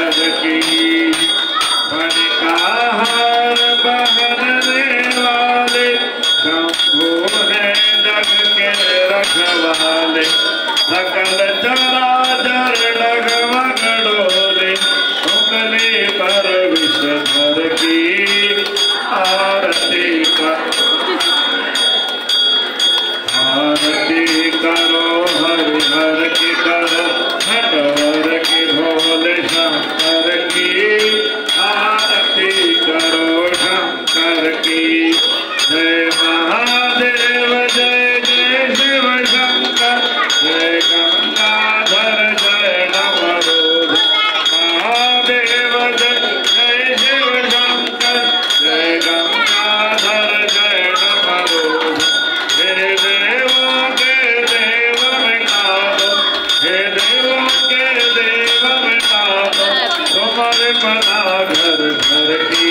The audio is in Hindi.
घर की मणि का हार पहनने वाले शंभु है जग के रखवाले सकल चराचर डगमग डोले उंगली पर विषधर की आरती करो हरि हर की करो नटवर की भोले शंकर की आरती करो शंकर की जय महादेव जय जय शिव शंकर जय गंगाधर जय नवरोध महादेव जय जय शिव शंकर जय गंगाधर जय नवरोध हे देवों के देव मिटा दो हे देवों के देव मिटा दो तुम्हारे बना घर घर की